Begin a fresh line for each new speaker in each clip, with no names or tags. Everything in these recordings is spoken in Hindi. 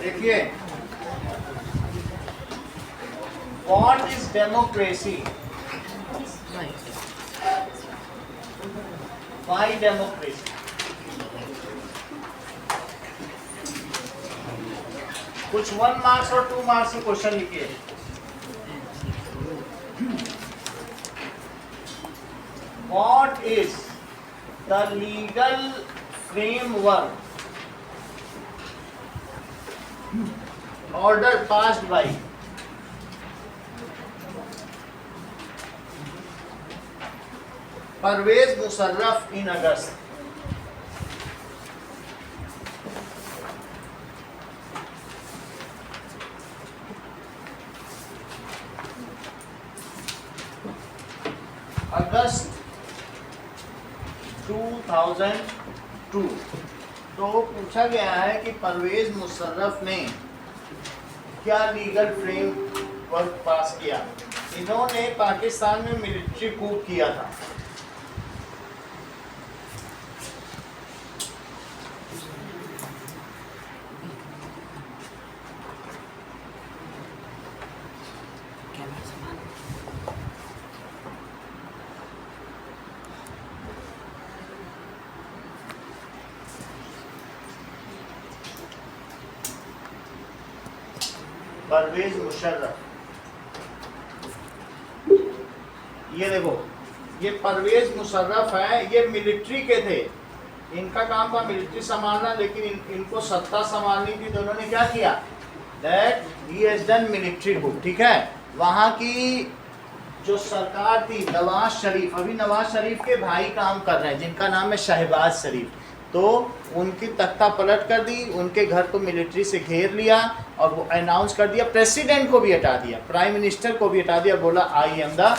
देखिए, what is democracy? Why democracy? कुछ 1 मार्क्स और 2 मार्क्स के क्वेश्चन लिखिए। What is the legal framework order passed by Parvez Musharraf in August? अगस्त 2002। तो पूछा गया है कि परवेज मुशर्रफ ने क्या लीगल फ्रेमवर्क पास किया? इन्होंने पाकिस्तान में मिलिट्री कूप किया था। परवेज मुशर्रफ, ये देखो, ये परवेज मुशर्रफ है, ये मिलिट्री के थे। इनका काम था मिलिट्री संभालना, लेकिन इनको सत्ता संभालनी थी। तो उन्होंने क्या किया? That he has done military coup। ठीक है, वहाँ की जो सरकार थी नवाज शरीफ, अभी नवाज शरीफ के भाई काम कर रहे हैं जिनका नाम है शहबाज शरीफ। तो उनकी तख्ता पलट कर दी, उनके घर को मिलिट्री से घेर लिया और वो अनाउंस कर दिया, प्रेसिडेंट को भी हटा दिया, प्राइम मिनिस्टर को भी हटा दिया, बोला I am the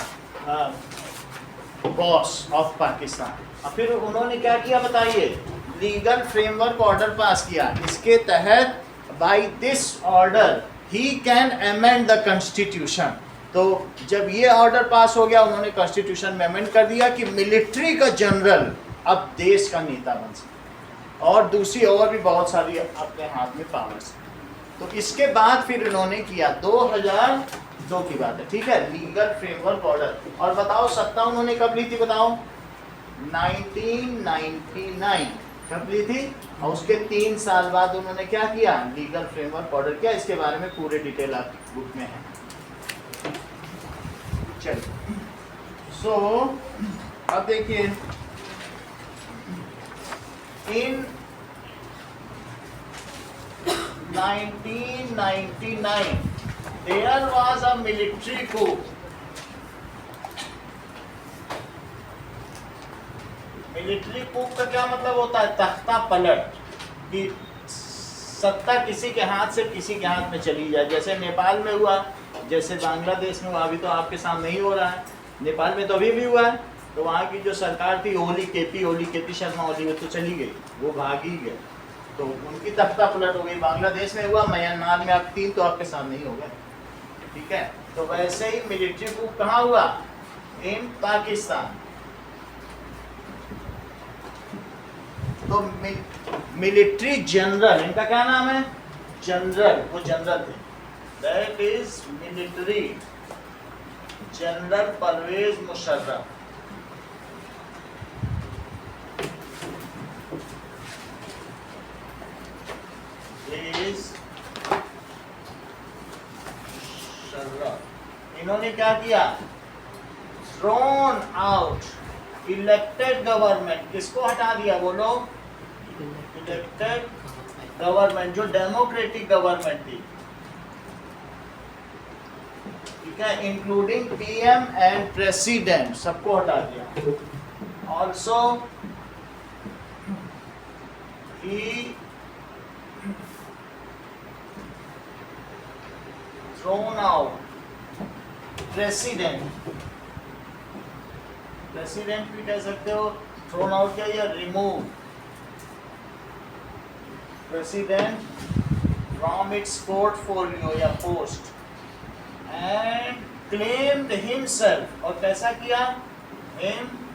boss of Pakistan. और फिर उन्होंने क्या किया बताइए? लीगल फ्रेमवर्क ऑर्डर पास किया। इसके तहत by this order he can amend the constitution. तो जब ये ऑर्डर पास हो गया, उन्होंने कॉन्स्टिट्यूशन में अमेंड कर दिया कि मिलिट्री का जनरल अब देश का नेता बन सकता, और दूसरी और भी बहुत सारी अपने हाथ में पावर्स। तो इसके बाद फिर इन्होंने किया 2002 की बात है, ठीक है, लीगल फ्रेमवर्क ऑर्डर। और बताओ सत्ता उन्होंने कब ली थी? बताओ 1999 कब ली थी? और उसके 3 साल बाद उन्होंने क्या किया? लीगल फ्रेमवर्क ऑर्डर किया। इसके बारे में पूरे डिटेल आपकी बुक में है। चलिए, सो अब देखिए, in 1999 there was a military coup। Military coup का क्या मतलब होता है? तख्ता पलट, कि सत्ता किसी के हाथ से किसी के हाथ में चली जाए। जैसे नेपाल में हुआ, जैसे बांग्लादेश में हुआ। अभी तो आपके सामने ही हो रहा है, नेपाल में तो अभी भी हुआ है। तो वहाँ की जो सरकार थी ओली केपी शर्मा ओली, वो तो चली गई, वो भाग ही गए, तो उनकी तख्ता पलट हो गई। बांग्लादेश में हुआ, म्यांमार में, आप 3 तो आपके सामने ही हो गए, ठीक है। तो वैसे ही मिलिट्री coup कहाँ हुआ? इन पाकिस्तान। तो मिलिट्री जनरल, इनका क्या नाम है? जनरल, वो जनरल थे, that is military general Pervez Musharraf. इन्होंने क्या किया? Thrown out elected government. किसको हटा दिया? बोलो, इलेक्टेड गवर्नमेंट, जो डेमोक्रेटिक गवर्नमेंट थी, ठीक है, इंक्लूडिंग पीएम एंड प्रेसिडेंट, सबको हटा दिया। Also he thrown out president, president भी कह सकते हो, थ्रोन आउट क्या, या remove president from its portfolio या पोस्ट, एंड क्लेम्ड हिमसेल्फ, और कैसा किया? Himself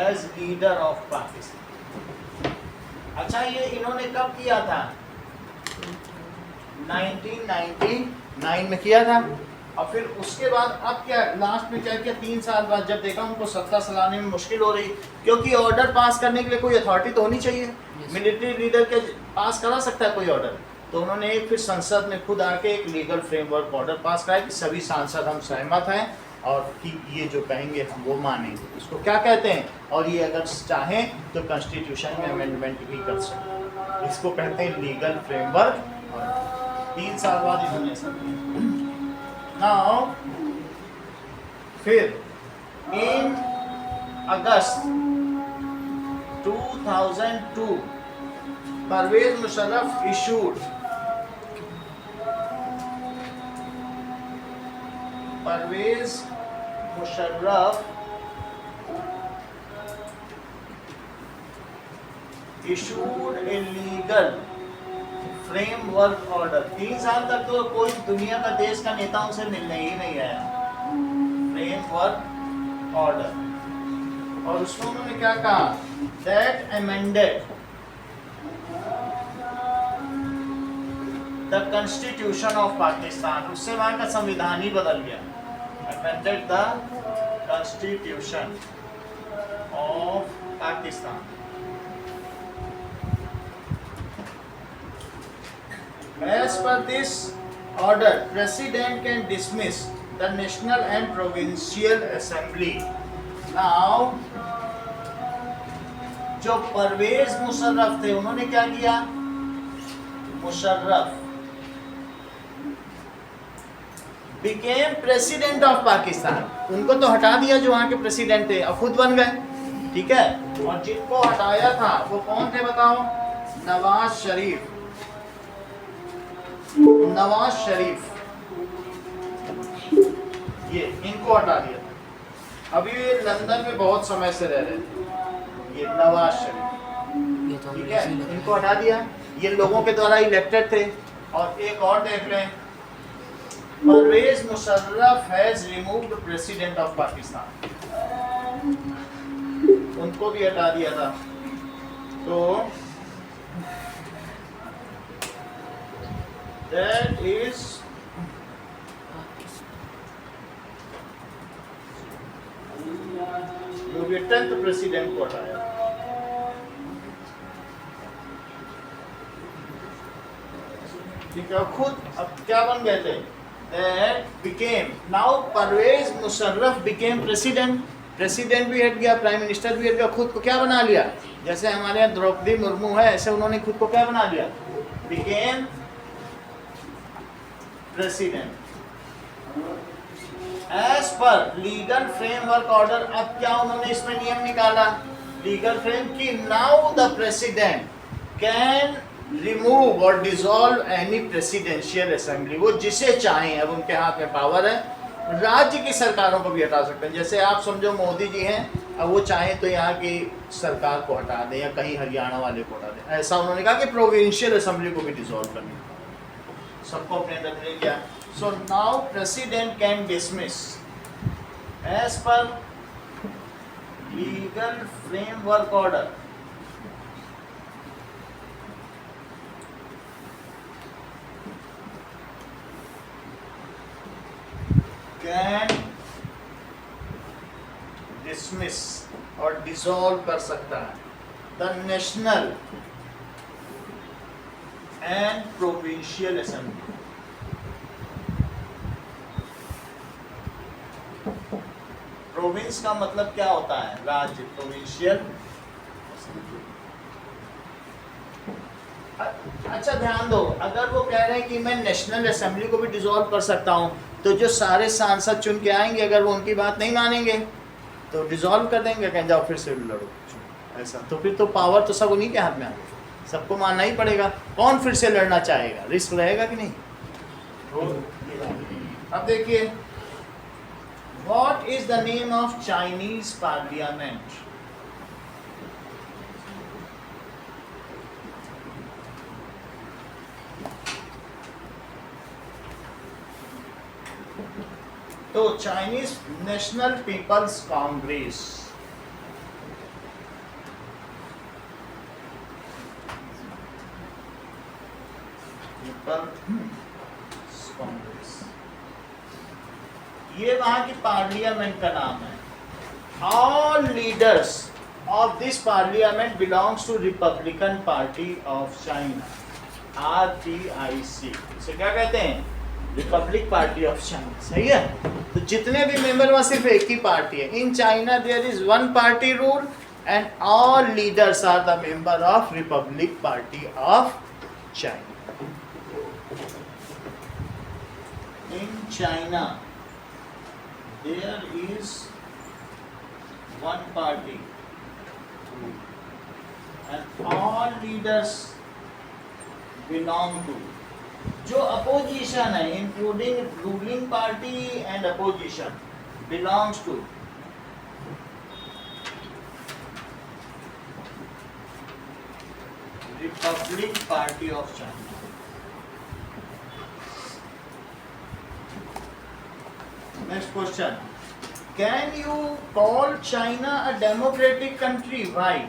as leader of Pakistan. अच्छा ये इन्होंने कब किया था? 1999 में किया था। और फिर उसके बाद अब क्या लास्ट में क्या किया, 3 साल बाद जब देखा उनको सत्ता चलाने में मुश्किल हो रही, क्योंकि ऑर्डर पास करने के लिए कोई अथॉरिटी तो होनी चाहिए। मिलिट्री लीडर के पास करा सकता है कोई ऑर्डर, तो उन्होंने एक फिर संसद में खुद आके एक लीगल फ्रेमवर्क ऑर्डर पास कराया कि सभी सांसद हम सहमत हैं और कि ये जो कहेंगे हम वो मानेंगे। इसको क्या कहते हैं, और ये अगर चाहें तो कॉन्स्टिट्यूशन में अमेंडमेंट भी कर सकते हैं। इसको कहते हैं लीगल फ्रेमवर्क। 3 साल बाद इन्होंने ऐसा किया। नाउ फिर in August 2002 Pervez Musharraf issued Pervez Musharraf issued a legal framework order. 3 साल तक तो कोई दुनिया का देश का नेता उनसे मिलने ही नहीं आया। फ्रेमवर्क ऑर्डर, और उसमें उन्होंने क्या कहा, that amended the constitution of Pakistan. उससे वहां का संविधान ही बदल गया। Amended the constitution of Pakistan. As per this order, President can dismiss the National and Provincial Assembly. Now, जो परवेज मुशर्रफ थे उन्होंने क्या किया, Musharraf became President of Pakistan। उनको तो हटा दिया जो वहाँ के प्रेसिडेंट थे, अब खुद बन गए, ठीक है। और जिनको हटाया था वो कौन थे बताओ, नवाज शरीफ। नवाज शरीफ ये इनको हटा दिया था। अभी ये लंदन में बहुत समय से रह रहे थे, ये नवाज शरीफ, ठीक है, इनको हटा दिया। ये लोगों के द्वारा इलेक्टेड थे। और एक और देख लें, Pervez Musharraf has removed president of Pakistan, उनको भी हटा दिया था। तो that is जो भी 10th प्रेसिडेंट को हटाया। ठीक है, खुद अब क्या बन गए थे, that became now Pervez Musharraf became president। President भी हट गया, प्राइम मिनिस्टर भी हट गया, खुद को क्या बना लिया, जैसे हमारे यहाँ द्रौपदी मुर्मू है ऐसे उन्होंने खुद को क्या बना लिया, became president. As per legal framework order, अब क्या उन्होंने इसमें नियम निकाला लीगल फ्रेम की, now the president can remove और डिसॉल्व एनी प्रेसिडेंशियल असेंबली। वो जिसे चाहें, अब उनके हाथ में पावर है, राज्य की सरकारों को भी हटा सकते हैं। जैसे आप समझो मोदी जी हैं, अब वो चाहें तो यहाँ की सरकार को हटा दें या कहीं हरियाणा वाले को हटा दें। ऐसा उन्होंने कहा कि प्रोविंशियल असेंबली को भी डिसॉल्व करनी, सबको अपने अंदर ले लिया। So now president can dismiss as per legal framework order can dismiss और डिसॉल्व कर सकता है the national and provincial assembly. Province का मतलब क्या होता है, राज्य, प्रोविंशियल। अच्छा ध्यान दो, अगर वो कह रहे हैं कि मैं नेशनल असेंबली को भी डिसॉल्व कर सकता हूं, तो जो सारे सांसद चुन के आएंगे अगर वो उनकी बात नहीं मानेंगे तो डिसॉल्व कर देंगे, कहें जाओ फिर से लड़ो, ऐसा। तो फिर तो पावर तो सब उन्हीं के हाथ में आ गई, सबको मानना ही पड़ेगा। कौन फिर से लड़ना चाहेगा, रिस्क रहेगा कि नहीं। अब देखिए, what is the name of Chinese parliament. तो Chinese national people's congress. People's congress, ये वहां की पार्लियामेंट का नाम है। All leaders of this parliament belongs to Republican Party of China, RPIC। इसे क्या कहते हैं? Republic party of China. सही है। तो जितने भी मेंबर वहां सिर्फ एक ही पार्टी है। In China there is one party rule and all leaders are the member of republic party of China. In China there is one party and all leaders belong to, जो अपोजिशन है including ruling party and opposition belongs to republic party of China. Next question, can you call China a democratic country? Why?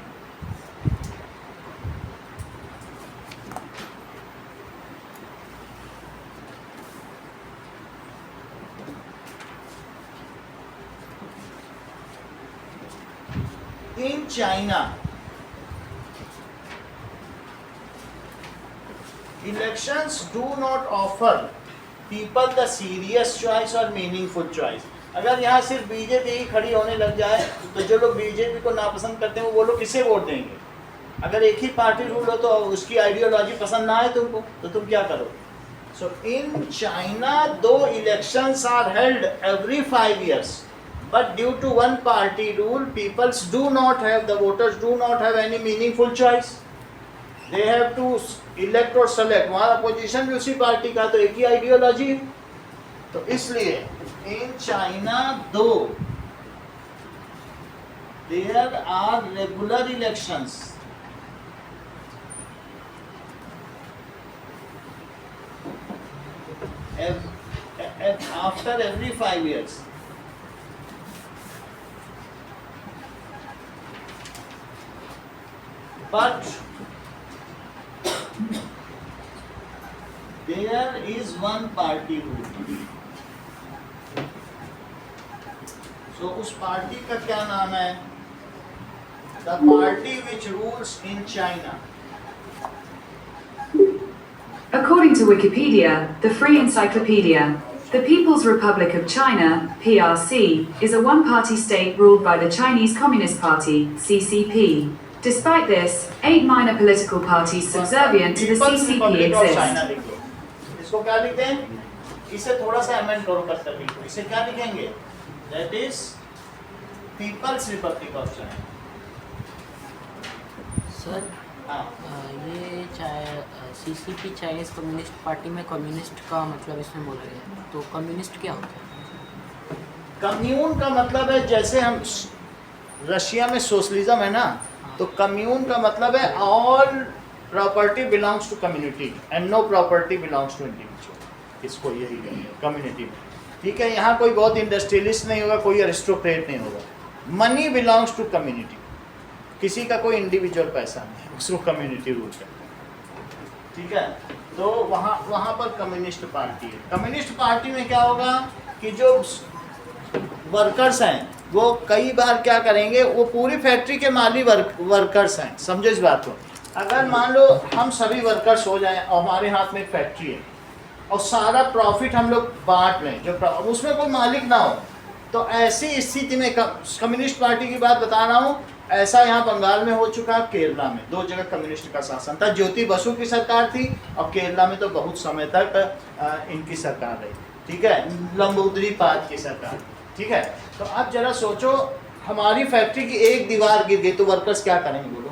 In China, elections do not offer people the serious choice or meaningful choice। अगर यहाँ सिर्फ बीजेपी ही खड़ी होने लग जाए तो जो लोग बीजेपी को नापसंद करते हैं वो लोग किसे वोट देंगे? अगर एक ही पार्टी रूल हो तो उसकी आइडियोलॉजी पसंद ना आए तुमको तो तुम क्या करोगे? So in China though elections are held every 5 years, but due to one party rule, peoples do not have, the voters do not have any meaningful choice. They have to elect or select। वहाँ अपोजिशन भी उसी पार्टी का, तो एक ही आइडियोलॉजी। तो इसलिए in China though there are regular elections, after every 5 years। But there is one party rule। So उस पार्टी का क्या नाम है? The party which rules in China।
According to Wikipedia, the Free Encyclopedia, the People's Republic of China (PRC) is a one-party state ruled by the Chinese Communist Party (CCP). Despite this, 8 minor political parties subservient to the CCP exist।
इसको क्या लिखते हैं? इसे थोड़ा सा अमेंड करो, कर लिखो। इसे क्या लिखेंगे? That is People's Republic of China।
Sir
हाँ,
ये सीसीपी चाइनीज कम्युनिस्ट पार्टी में कम्युनिस्ट का मतलब इसमें बोला गया है, तो कम्युनिस्ट क्या होता है?
कम्यून का मतलब है जैसे हम रशिया में सोशलिज्म है ना, तो कम्यून का मतलब है all property belongs to community and no property belongs to individual. इसको यही कहेंगे कम्युनिटी में। ठीक है, यहाँ कोई बहुत इंडस्ट्रियलिस्ट नहीं होगा, कोई अरिस्टोक्रेट नहीं होगा। मनी बिलोंग्स टू कम्युनिटी, किसी का कोई इंडिविजुअल पैसा नहीं है, उसको कम्युनिटी रूल करता है। ठीक है, तो वहाँ पर कम्युनिस्ट पार्टी है। कम्युनिस्ट पार्टी में क्या होगा कि जो वर्कर्स हैं वो कई बार क्या करेंगे, वो पूरी फैक्ट्री के माली वर्कर्स हैं। समझो इस बात को। अगर मान लो हम सभी वर्कर्स हो जाएं और हमारे हाथ में एक फैक्ट्री है और सारा प्रॉफिट हम लोग बांट लें, जो उसमें कोई मालिक ना हो, तो ऐसी स्थिति में कम्युनिस्ट पार्टी की बात बता रहा हूँ। ऐसा यहाँ बंगाल में हो चुका, केरला में 2 जगह कम्युनिस्ट का शासन था। ज्योति बसु की सरकार थी और केरला में तो बहुत समय तक इनकी सरकार रही। ठीक है, लंबोदरी पाद की सरकार। ठीक है, तो अब जरा सोचो, हमारी फैक्ट्री की एक दीवार गिर गई तो वर्कर्स क्या करेंगे? बोलो,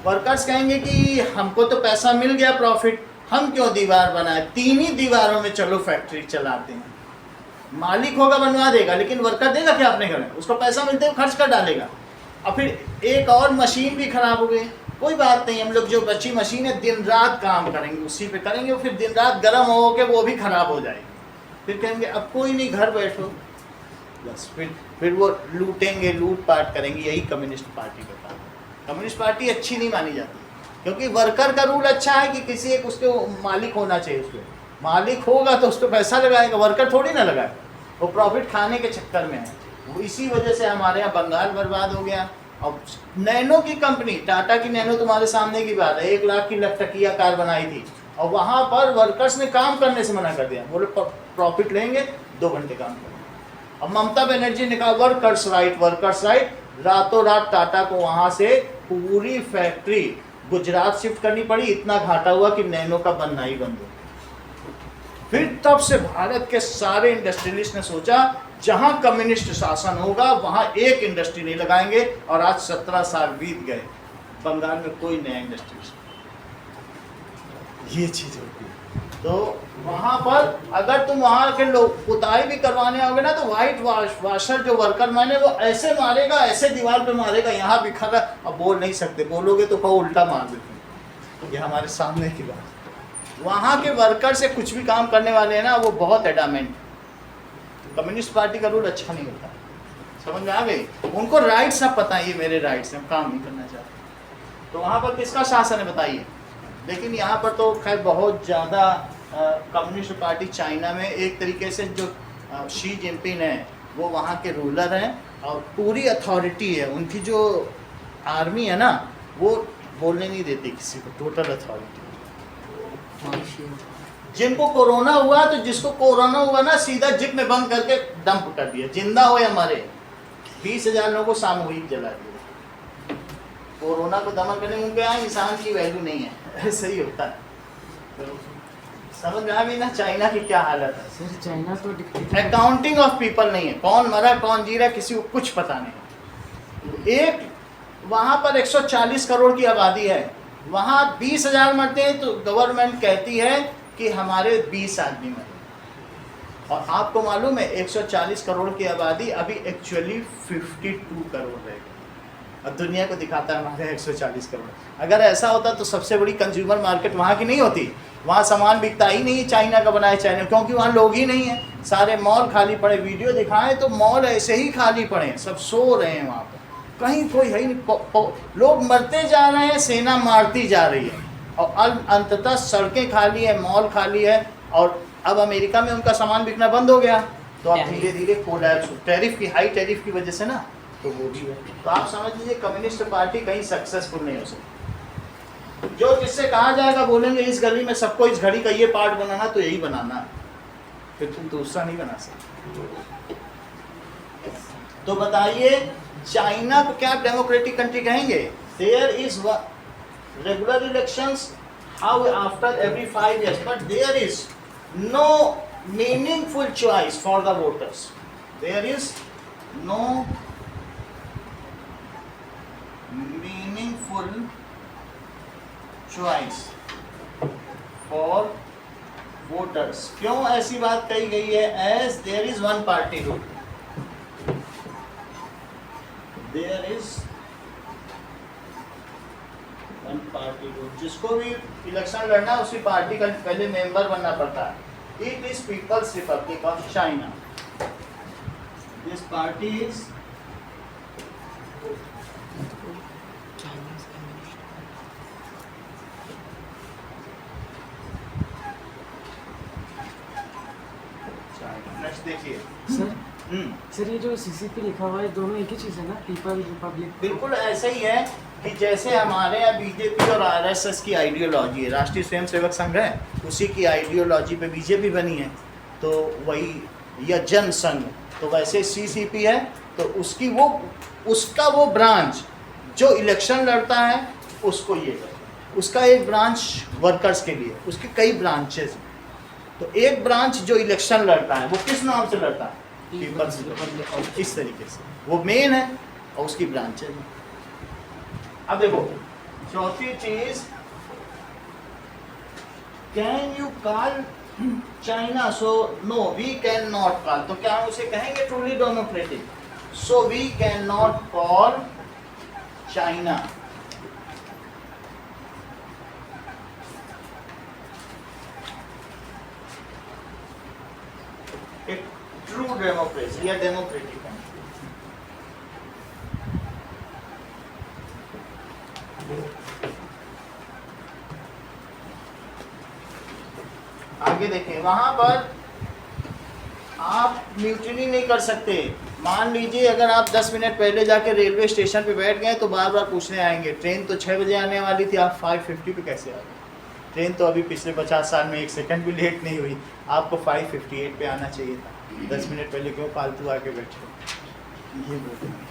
वर्कर्स कहेंगे कि हमको तो पैसा मिल गया प्रॉफिट, हम क्यों दीवार बनाए, 3 ही दीवारों में चलो फैक्ट्री चलाते हैं। मालिक होगा बनवा देगा, लेकिन वर्कर देगा क्या अपने घर में? उसको पैसा मिलते हुए खर्च कर डालेगा। और फिर एक और मशीन भी खराब हो गई, कोई बात नहीं, हम लोग जो बची मशीन है दिन रात काम करेंगे, उसी पे करेंगे, फिर दिन रात गर्म हो के वो भी खराब हो जाएगी। फिर कहेंगे अब कोई नहीं, घर बैठो, बस फिर वो लूटेंगे, लूट पाट करेंगे। यही कम्युनिस्ट पार्टी का काम है। कम्युनिस्ट पार्टी अच्छी नहीं मानी जाती, क्योंकि वर्कर का रूल अच्छा है कि किसी एक उसके मालिक होना चाहिए, उसके मालिक होगा तो उस पर पैसा लगाएगा, वर्कर थोड़ी ना लगाएगा, वो प्रॉफिट खाने के चक्कर में है। वो इसी वजह से हमारे यहाँ बंगाल बर्बाद हो गया। अब नैनो की कंपनी, टाटा की नैनो तुम्हारे सामने की बात है, 1 लाख की लखटकिया कार बनाई थी और वहाँ पर वर्कर्स ने काम करने से मना कर दिया, बोले प्रॉफिट लेंगे 2 घंटे काम करेंगे। अब ममता बनर्जी ने कहा वर्कर्स राइट, रातों रात टाटा को वहाँ से पूरी फैक्ट्री गुजरात शिफ्ट करनी पड़ी, इतना घाटा हुआ कि नैनो का बनना ही बंद हो गया। फिर तब से भारत के सारे इंडस्ट्रियलिस्ट ने सोचा जहां कम्युनिस्ट शासन होगा वहां एक इंडस्ट्री नहीं लगाएंगे, और आज 17 साल बीत गए, बंगाल में कोई नया इंडस्ट्री, ये चीज होती है। तो वहां पर अगर तुम वहां के लोग पुताई भी करवाने आओगे ना, तो व्हाइट वाशर जो वर्कर मैंने वो ऐसे मारेगा, ऐसे दीवार पे मारेगा, यहाँ बिखर रहा, अब बोल नहीं सकते, बोलोगे तो कहो उल्टा मार देते। ये हमारे सामने की बात। वहाँ के वर्कर से कुछ भी काम करने वाले हैं ना, वो बहुत एडामेंट। कम्युनिस्ट पार्टी का रूल अच्छा नहीं होता, समझ में आ गई? उनको राइट्स सब पता है, ये मेरे राइट्स हैं, काम नहीं करना चाहते। तो वहाँ पर किसका शासन है बताइए? लेकिन यहाँ पर तो खैर बहुत ज़्यादा कम्युनिस्ट पार्टी चाइना में एक तरीके से जो शी जिनपिंग है वो वहाँ के रूलर हैं और पूरी अथॉरिटी है उनकी, जो आर्मी है ना वो बोलने नहीं देती किसी को, टोटल अथॉरिटी। जिनको कोरोना हुआ तो जिसको कोरोना हुआ ना सीधा जिप में बंद करके डंप कर दिया, जिंदा हो या मरे। 20,000 लोगों को सामूहिक जला दिया। कोरोना को दमन करने में उनके यहाँ इंसान की वैल्यू नहीं है, ऐसे ही होता है। तो समझ में आ गई ना चाइना की क्या हालत है?
सर चाइना तो
अकाउंटिंग ऑफ पीपल नहीं है, कौन मरा कौन जी रहा किसी को कुछ पता नहीं। एक वहाँ पर 140 करोड़ की आबादी है, वहाँ 20,000 मरते हैं तो गवर्नमेंट कहती है कि हमारे 20 आदमी मरे। और आपको मालूम है 140 करोड़ की आबादी अभी एक्चुअली 52 करोड़ रहेगी, और दुनिया को दिखाता है हमारे 140 करोड़। अगर ऐसा होता तो सबसे बड़ी कंज्यूमर मार्केट वहाँ की नहीं होती, वहाँ सामान बिकता ही नहीं चाइना का बनाया चाइना, क्योंकि वहाँ लोग ही नहीं हैं, सारे मॉल खाली पड़े। वीडियो दिखाएं तो मॉल ऐसे ही खाली पड़े हैं, सब सो रहे हैं वहाँ पर, कहीं कोई है ही नहीं। लोग मरते जा रहे हैं, सेना मारती जा रही है, और अंततः सड़कें खाली है, मॉल खाली है। और अब अमेरिका में उनका सामान बिकना बंद हो गया, तो अब धीरे धीरे कोलैप्स, टैरिफ की, हाई टैरिफ की वजह से ना, तो वो भी है। तो आप समझ लीजिए कम्युनिस्ट पार्टी कहीं सक्सेसफुल नहीं हो सकती। जो जिससे कहा जाएगा बोलेंगे इस गली में सबको इस घड़ी का ये पार्ट बनाना, तो यही बनाना है, फिर तुम दूसरा नहीं बना सकते। तो बताइए चाइना को क्या डेमोक्रेटिक कंट्री कहेंगे? There is regular elections how after every 5 years, but there is no meaningful choice for the voters. There is no meaningful choice for voters। क्यों ऐसी बात कही गई है? as there is one party rule, there is one party rule। जिसको भी इलेक्शन लड़ना है उसी पार्टी का पहले मेंबर बनना पड़ता है। it is People's Republic of China। this party is देखिए
सर ये जो सीसीपी लिखा हुआ है दोनों एक ही चीज़ है ना, पीपल रिपब्लिक?
बिल्कुल ऐसा ही है कि जैसे हमारे यहाँ बीजेपी और आरएसएस की आइडियोलॉजी है, राष्ट्रीय स्वयंसेवक संघ है, उसी की आइडियोलॉजी पे बीजेपी बनी है, तो वही, या जन संघ, तो वैसे सीसीपी है, तो उसकी वो, उसका वो ब्रांच जो इलेक्शन लड़ता है उसको ये करता है। उसका एक ब्रांच वर्कर्स के लिए, उसके कई ब्रांचेस। तो एक ब्रांच जो इलेक्शन लड़ता है वो किस नाम से लड़ता है? People's republic. इस तरीके से वो मेन है और उसकी ब्रांच है। अब देखो चौथी चीज, can you call China? So no we can not call. तो क्या हम उसे कहेंगे truly democratic? So we can not call China एक ट्रू डेमोक्रेसी या डेमोक्रेटिक है। आगे देखें, वहां पर आप म्यूटिनी नहीं कर सकते। मान लीजिए अगर आप 10 मिनट पहले जाके रेलवे स्टेशन पे बैठ गए तो बार बार पूछने आएंगे ट्रेन तो 6 बजे आने वाली थी, आप 5:50 पे कैसे आ गए? ट्रेन तो अभी पिछले 50 साल में 1 सेकंड भी लेट नहीं हुई, आपको 5:58 पे आना चाहिए था, 10 मिनट पहले क्यों फालतू आके बैठे? ये बोलते हैं।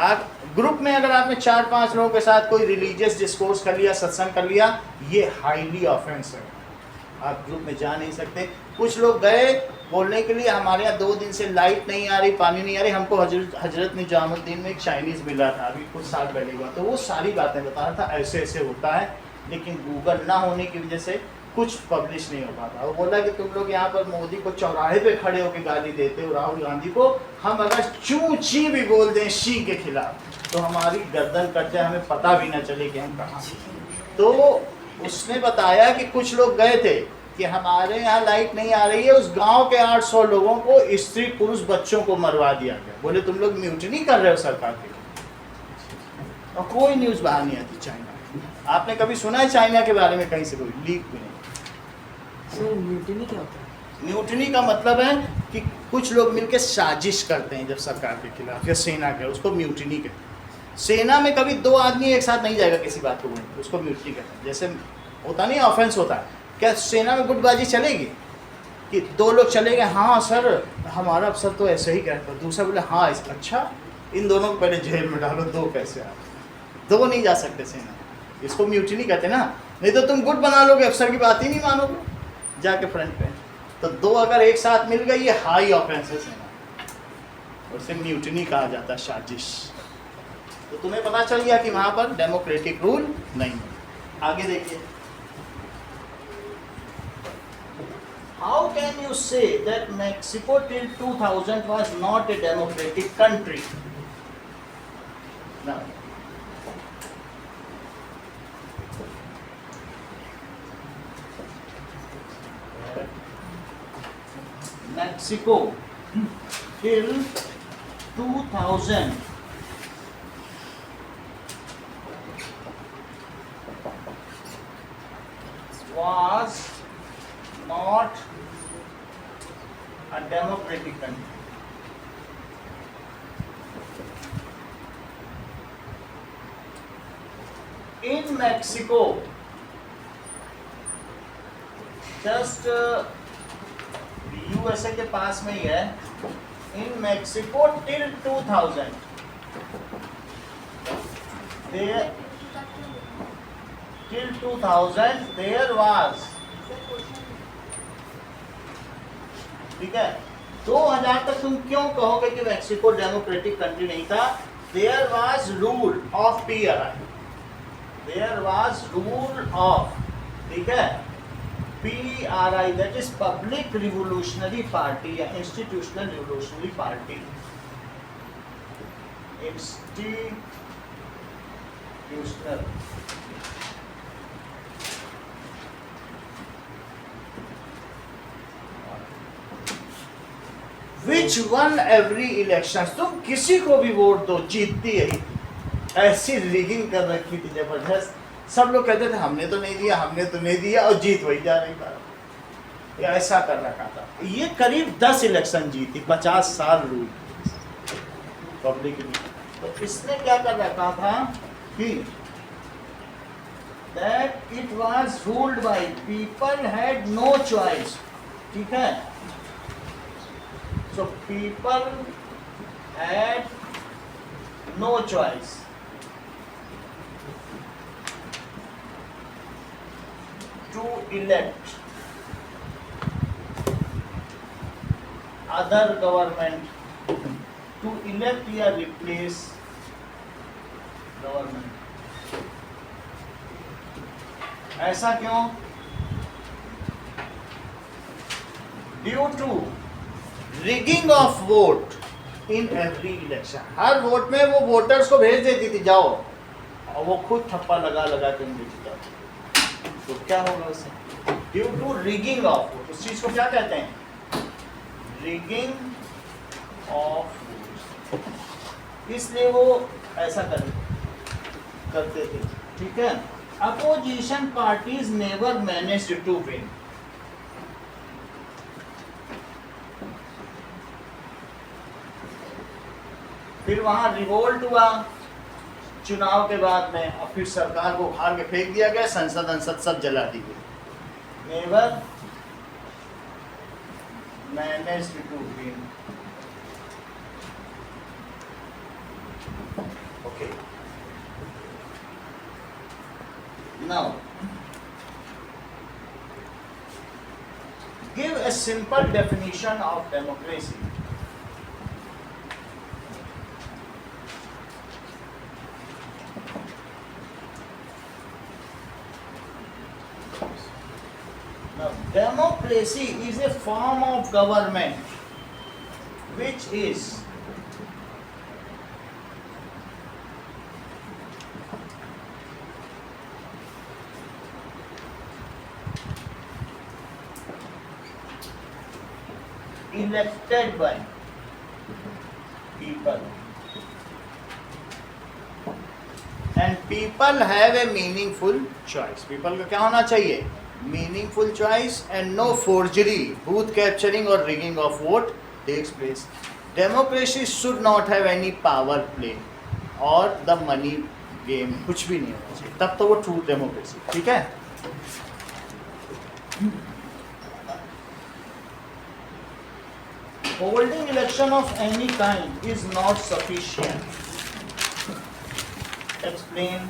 आप ग्रुप में अगर आपने 4-5 लोगों के साथ कोई रिलीजियस डिस्कोर्स कर लिया, सत्संग कर लिया, ये हाईली ऑफेंस है, आप ग्रुप में जा नहीं सकते। कुछ लोग गए बोलने के लिए हमारे यहाँ 2 दिन से लाइट नहीं आ रही, पानी नहीं आ रही, हमको हजरत निजामुद्दीन में एक चाइनीज़ मिला था अभी कुछ साल पहले हुआ, तो वो सारी बातें बता रहा था ऐसे ऐसे होता है, लेकिन गूगल ना होने की वजह से कुछ पब्लिश नहीं हो पाता। वो बोला कि तुम लोग यहाँ पर मोदी को चौराहे पे खड़े होकर गाली देते हो, राहुल गांधी को, हम अगर चू ची भी बोल दें शी के खिलाफ तो हमारी गर्दन कट जाए, हमें पता भी ना चले कि हम कहाँ। तो उसने बताया कि कुछ लोग गए थे कि हमारे यहाँ लाइट नहीं आ रही है, उस गांव के 800 लोगों को, स्त्री पुरुष बच्चों को मरवा दिया गया। बोले तुम लोग म्यूटिनी कर रहे हो सरकार के, और कोई न्यूज़ बाहर नहीं आती चाइना। आपने कभी सुना है चाइना के बारे में कहीं से कोई लीक भी नहीं?
सर म्यूटिनी क्या होता है?
म्यूटिनी का मतलब है कि कुछ लोग मिलकर साजिश करते हैं जब सरकार के खिलाफ या सेना के, उसको म्यूटिनी कहते हैं। सेना में कभी 2 आदमी एक साथ नहीं जाएगा किसी बात को बोलने, उसको म्यूटिनी कहते हैं। जैसे होता नहीं ऑफेंस होता है, क्या सेना में गुटबाजी चलेगी कि 2 लोग चले गए, हाँ सर हमारा अफसर तो ऐसे ही कहता, दूसरा बोले हाँ अच्छा, इन दोनों को पहले जेल में डालो, 2 कैसे आ? 2 नहीं जा सकते सेना, इसको म्यूटिनी कहते हैं ना। नहीं तो तुम गुट बना लोगे, अफसर की बात ही नहीं मानोगे जाके फ्रंट पे। तो 2 अगर एक साथ मिल गए, ये हाई ऑफेंसेस है, उसे म्यूटिनी कहा जाता है, साजिश। तो तुम्हें पता चल गया कि वहां पर डेमोक्रेटिक रूल नहीं है। आगे देखिए, how can you say that Mexico till 2000 was not a democratic country? Now, Mexico till 2000 was not a democratic country. In Mexico, just USA के पास में ही है, in Mexico till 2000 there was, ठीक है, 2000 तक तुम क्यों कहोगे कि मेक्सिको डेमोक्रेटिक कंट्री नहीं था? There was rule of PRI, there was rule of, ठीक है, PRI, that is Public Revolutionary Party या Institutional Revolutionary Party, institutional, which won every election। तुम किसी को भी वोट दो जीतती है, ऐसी रिगिंग कर रखी थी जबरदस्त। सब लोग कहते थे हमने तो नहीं दिया, हमने तो नहीं दिया, और जीत वही जा रही बार, ऐसा कर रखा था। ये करीब 10 इलेक्शन जीती, 50 साल रूल पब्लिक ने। तो इसने क्या कर रखा था कि that it was ruled by people had no choice, ठीक है, so people had no choice to elect other government, to elect या replace government। ऐसा क्यों? Due to rigging of vote in every election। Her vote में वो वोटर्स को भेज देती थी जाओ, और वो खुद थप्पा लगा लगा के उनको जीता। तो क्या होगा उससे? Due to rigging of vote, उस चीज को क्या कहते हैं? Rigging of vote. इसलिए वो ऐसा करते थे, ठीक है। Opposition parties never managed to win, फिर वहां रिवोल्ट हुआ चुनाव के बाद में, और फिर सरकार को उखाड़ के फेंक दिया गया, संसद सब जला दी गई। Never managed to win. Okay, now give a simple definition of democracy. Now, democracy is a form of government which is elected by people, and people have a meaningful choice. People का क्या होना चाहिए? Meaningful choice and no forgery, booth capturing or rigging of vote takes place. Democracy should not have any power play or the money game, कुछ भी नहीं होना चाहिए, तब तो वो true democracy। ठीक है? Holding election of any kind is not sufficient. Explain.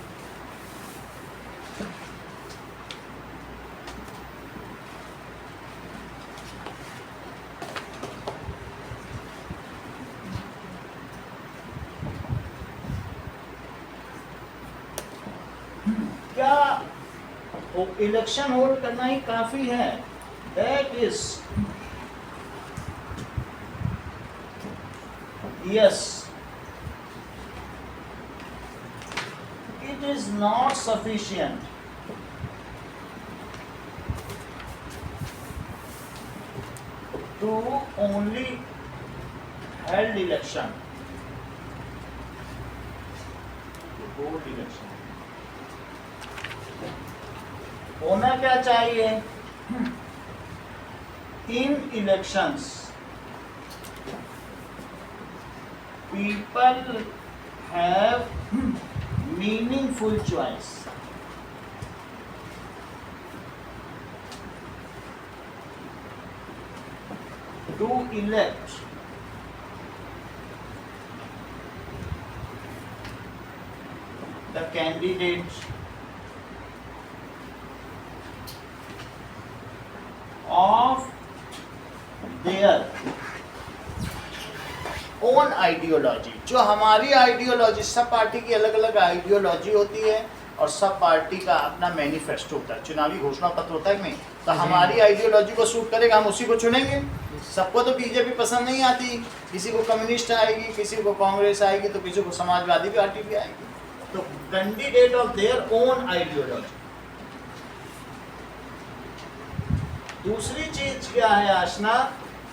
क्या इलेक्शन होल्ड करना ही काफी है? That is yes, it is not sufficient. To only held election, to hold election, होना क्या चाहिए? In elections people have meaningful choice. To elect the candidates of their own ideology. जो हमारी आइडियोलॉजी, सब पार्टी की अलग अलग आइडियोलॉजी होती है और सब पार्टी का अपना मैनिफेस्टो होता है, चुनावी घोषणा पत्र होता है कि नहीं, तो हमारी आइडियोलॉजी को सूट करेगा, हम उसी को चुनेंगे। सबको तो बीजेपी पसंद नहीं आती, किसी को कम्युनिस्ट आएगी, किसी को कांग्रेस आएगी, तो किसी को समाजवादी पार्टी भी आएगी। तो candidate of their own ideology. दूसरी चीज क्या है Aashna?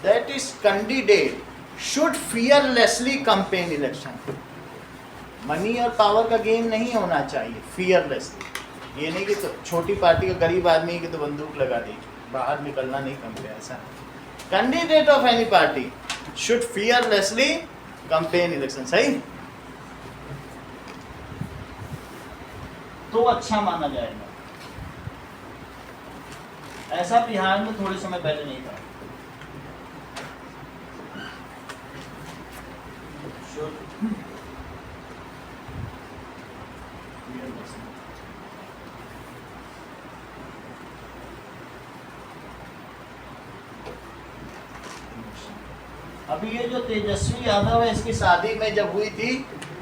That is candidate should fearlessly campaign election. Money और पावर का गेम नहीं होना चाहिए, fearlessly। ये नहीं कि तो छोटी पार्टी का गरीब आदमी की तो बंदूक लगा दी, बाहर निकलना नहीं कैंपेन, ऐसा। Candidate of any party should fearlessly campaign election। सही? तो अच्छा माना जाएगा। ऐसा बिहार में थोड़े समय पहले नहीं था। अभी ये जो तेजस्वी यादव है, इसकी शादी में जब हुई थी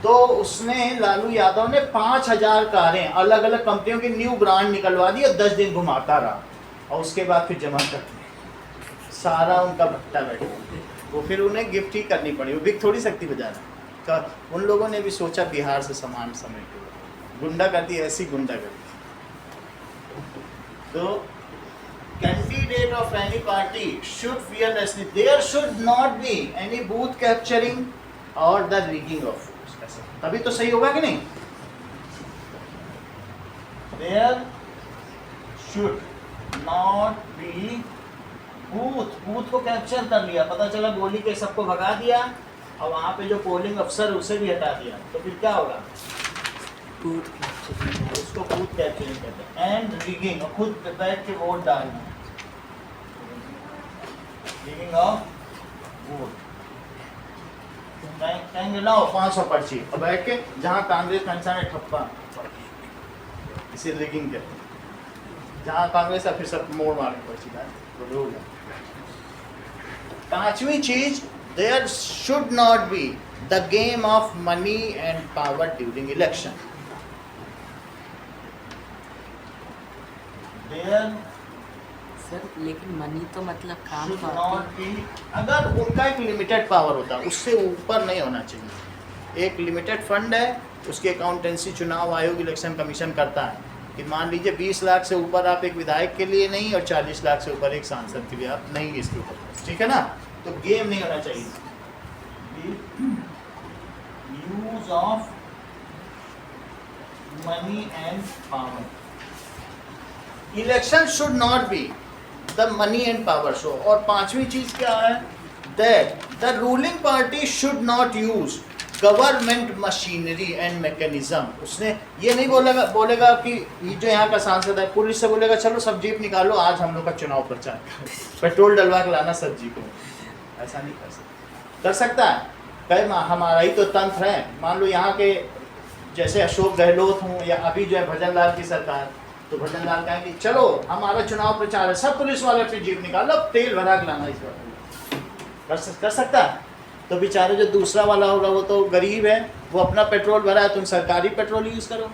तो उसने, लालू यादव ने 5000 कारें अलग अलग कंपनियों की न्यू ब्रांड निकलवा दी और 10 दिन घुमाता रहा, और उसके बाद फिर जमा कर दिया, सारा उनका भट्टा बैठ गया। वो फिर उन्हें गिफ्ट ही करनी पड़ी, वो बिक थोड़ी सकती बजाना। तो उन लोगों ने भी सोचा बिहार से समान समय के गुंडा करती, ऐसी गुंडा करती। तो candidate of any party should fearlessly, there should not be any booth capturing or the rigging of votes। तभी तो सही होगा कि नहीं? There should not be booth को कैप्चर कर लिया, पता चला गोली के सबको भगा दिया, और वहाँ पे जो पोलिंग अफसर उसे भी हटा दिया, तो फिर क्या होगा?
Booth capturing.
उसको बूथ कैप्चरिंग कहते हैं। एंड रिगिंग, और खुद बैठ के वोट डालना, रिगिंग ऑफ वोट। कहेंगे लाओ 500 पर्ची, और बैठ के जहाँ कांग्रेस का इंसान है ठप्पा, इसे रिगिंग कहते हैं। जहाँ कांग्रेस ऑफिसर मोड़ मारे पर्ची का तो हो गया। पांचवी चीज, there should not be the game of money and power during election. There
sir लेकिन मनी तो मतलब काम
शुड
तो
नॉट
आती
बी, अगर उनका एक लिमिटेड पावर होता है उससे ऊपर नहीं होना चाहिए। एक लिमिटेड फंड है, उसकी अकाउंटेंसी चुनाव आयोग इलेक्शन कमीशन करता है कि मान लीजिए 20 लाख से ऊपर आप एक विधायक के लिए नहीं और 40 लाख से ऊपर एक सांसद के लिए आप नहीं इसके ऊपर, ठीक है ना? तो गेम नहीं होना चाहिए। Use of money and power, election should not be the money and power show. और पांचवी चीज क्या है? That the ruling party should not use government machinery and mechanism. उसने ये नहीं बोलेगा कि ये जो यहाँ का सांसद है पुलिस से बोलेगा चलो सब जीप निकालो आज हम लोग का चुनाव प्रचार पेट्रोल डलवा के लाना सब्जी को, ऐसा नहीं कर सकता है। कहे हमारा ही तो तंत्र है। मान लो यहाँ के जैसे अशोक गहलोत हूँ या अभी जो है भजन लाल की सरकार, तो भजन लाल कहेंगे चलो हमारा चुनाव प्रचार है, सब पुलिस वाले अपनी जीप निकालो तेल भरा के लाना, इस बार कर सकता है। तो बेचारे जो दूसरा वाला होगा वो तो गरीब है, वो अपना पेट्रोल भरा है, तुम सरकारी पेट्रोल यूज करो।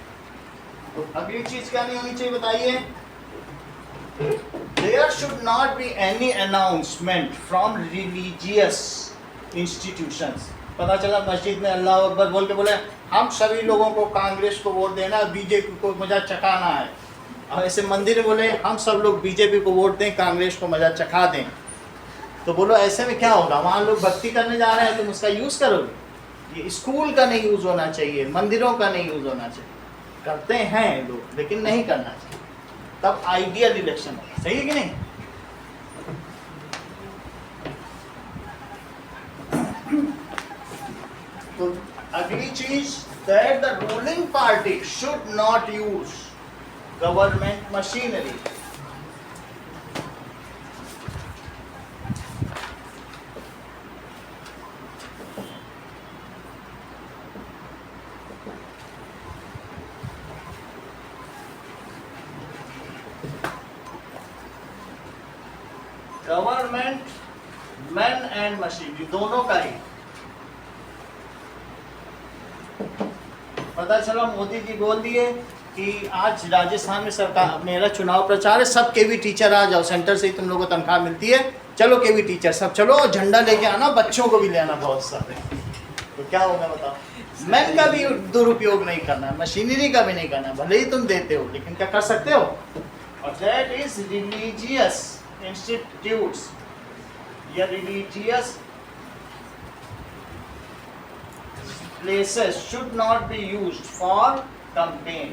तो अगली चीज क्या नहीं होनी चाहिए बताइए? There should not be any announcement from religious institutions. पता चला मस्जिद में अल्लाह अकबर बोल के बोले हम सभी लोगों को कांग्रेस को वोट देना, बीजेपी को मजा चखाना है, और ऐसे मंदिर में बोले हम सब लोग बीजेपी को वोट दें, कांग्रेस को मजा चखा दें। तो बोलो ऐसे में क्या होगा? वहाँ लोग भक्ति करने जा रहे हैं, तुम उसका यूज़ करोगे? ये स्कूल का नहीं यूज़ होना चाहिए, मंदिरों का नहीं यूज़ होना चाहिए। करते हैं लोग लेकिन नहीं करना चाहिए, तब आइडियल इलेक्शन होगा। सही है कि नहीं? तो अगली चीज, that the ruling party should not use government machinery. Government man and machinery दोनों का ही। पता चला मोदी जी बोल दिए कि आज राजस्थान में सरकार मेरा चुनाव प्रचार है, सब केवी टीचर आ जाओ, सेंटर से ही तुम लोगों को तनख्वाह मिलती है, चलो केवी टीचर सब चलो, और झंडा लेके आना, बच्चों को भी ले आना बहुत सारे। तो क्या होगा बताओ? मैन का भी दुरुपयोग नहीं करना, मशीनरी का भी नहीं करना, भले ही तुम देते हो लेकिन क्या कर सकते हो? और दैट इज रिलीजियस इंस्टीट्यूट्स या religious places should not be used for campaign।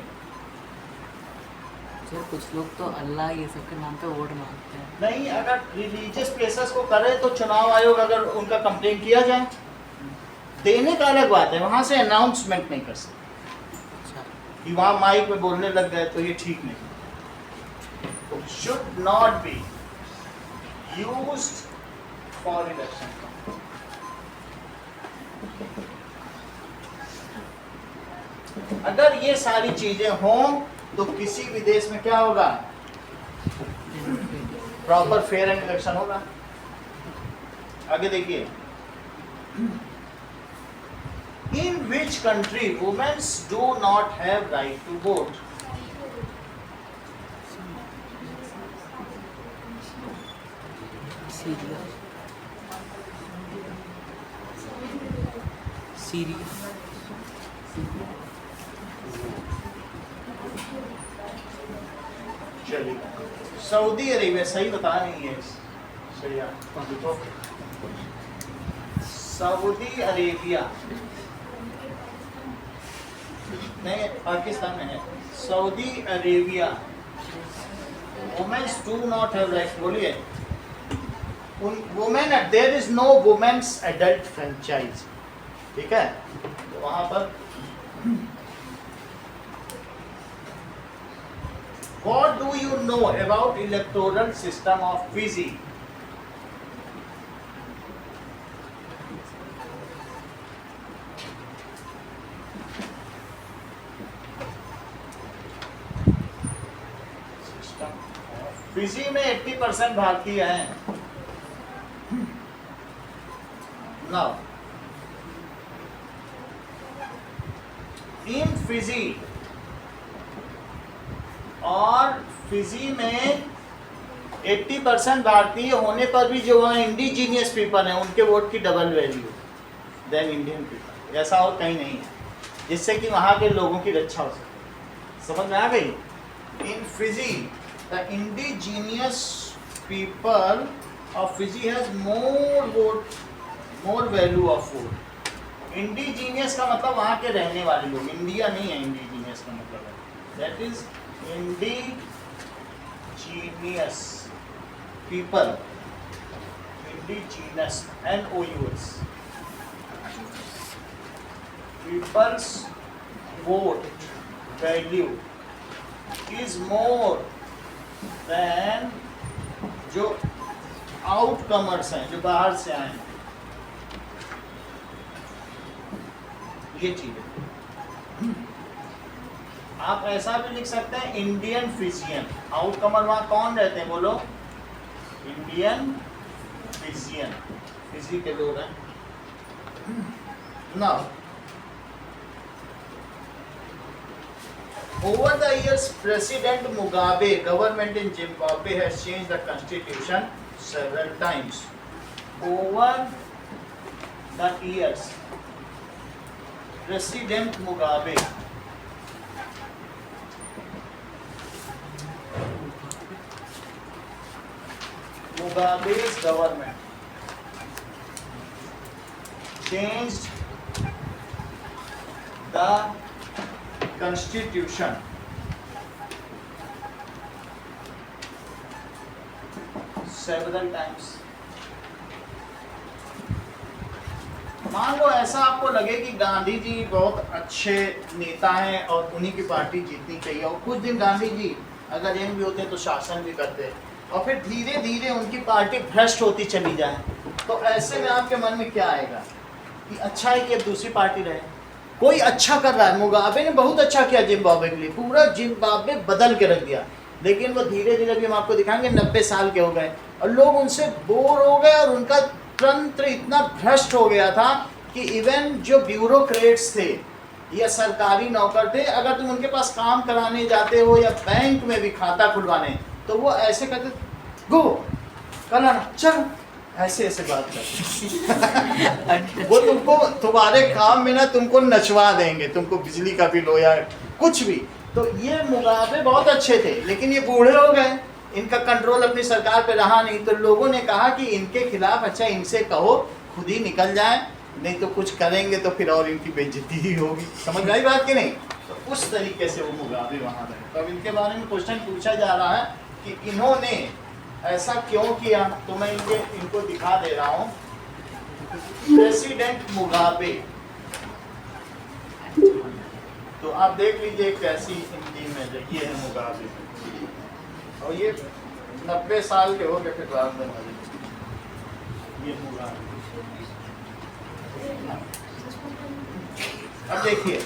Sir कुछ लोग तो अल्लाह ये सब के नाम पे वोट मांगते हैं।
नहीं, अगर रिलीजियस प्लेसेस को करे तो चुनाव आयोग अगर उनका कंप्लेन किया जाए, देने का अलग बात है, वहां से अनाउंसमेंट नहीं कर सकते
अच्छा,
कि वहां माइक में बोलने लग गए तो ये ठीक नहीं। Should not be used for election. अगर ये सारी चीजें हों तो किसी भी देश में क्या होगा? प्रॉपर फेयर एंड इलेक्शन होगा। आगे देखिए, in which country women's do not have right to vote.
Syria, Syria,
चलिए, सऊदी अरेबिया सही बता नहीं है, सही सऊदी अरेबिया नहीं, पाकिस्तान में है। Saudi Arabia women's do not have right. बोलिए, women, there is no women's adult franchise. ठीक है, तो वहां पर What do you know about electoral system of Fiji? Fiji में 80% भारतीय हैं। नाउ इन फिजी, और फिजी में 80% भारतीय होने पर भी जो वहाँ इंडिजीनियस पीपल हैं उनके वोट की double value than Indian people. ऐसा और कहीं नहीं है जिससे कि वहाँ के लोगों की रक्षा हो सके। समझ में आ गई? इन Fiji the indigenous people of Fiji has more value of vote. Indigenous का मतलब वहाँ के रहने वाले लोग, इंडिया नहीं है इंडिजीनियस का मतलब है, that is indigenous people, indigenous, NOUS, people's vote value is more than जो आउटकमर्स हैं, जो बाहर से आए हैं। ये चीज है। आप ऐसा भी लिख सकते हैं इंडियन फिजियन। आउटकमर वहां कौन रहते हैं बोलो? इंडियन फिजियन, फिजी के लोग हैं। Now over the years President Mugabe government in Zimbabwe has changed the constitution several times. Over the years President Mugabe Mugabe's government changed the constitution several times. मान लो ऐसा आपको लगे कि गांधी जी बहुत अच्छे नेता हैं और उन्हीं की पार्टी जीतनी चाहिए, और कुछ दिन गांधी जी अगर एम भी होते तो शासन भी करते, और फिर धीरे धीरे उनकी पार्टी भ्रष्ट होती चली जाए, तो ऐसे में आपके मन में क्या आएगा कि अच्छा है कि अब दूसरी पार्टी रहे। कोई अच्छा कर रहा है, मुगाबे ने बहुत अच्छा किया जिम्बाब्वे के लिए, पूरा जिम्बाब्वे बदल के रख दिया, लेकिन वो धीरे धीरे भी हम आपको दिखाएंगे 90 साल के हो गए और लोग उनसे बोर हो गए और उनका तंत्र इतना भ्रष्ट हो गया था कि इवन जो ब्यूरोक्रेट्स थे या सरकारी नौकर थे, अगर तुम उनके पास काम कराने जाते हो या बैंक में भी खाता खुलवाने, तो वो ऐसे कहते गो कल आना, चल ऐसे ऐसे बात करते वो तुमको तुम्हारे काम में ना तुमको नचवा देंगे, तुमको बिजली का बिल हो या कुछ भी। तो ये मुगाबे बहुत अच्छे थे, लेकिन ये बूढ़े हो गए, इनका कंट्रोल अपनी सरकार पे रहा नहीं, तो लोगों ने कहा कि इनके खिलाफ अच्छा इनसे कहो खुद ही निकल जाए, नहीं तो कुछ करेंगे तो फिर और इनकी बेइज्जती ही होगी। समझ में आई बात कि नहीं? तो उस तरीके से वो मुगाबे वहाँ रहे। तो अब इनके बारे में क्वेश्चन पूछा जा रहा है कि इन्होंने ऐसा क्यों किया, तो मैं इनको दिखा दे रहा हूँ। प्रेसिडेंट मुगाबे, तो आप देख लीजिए कैसी हिंदी में, ये है मुगाबे, और ये 90 साल के हो गए, फिर बाद में ये मुगाबे। अब देखिए,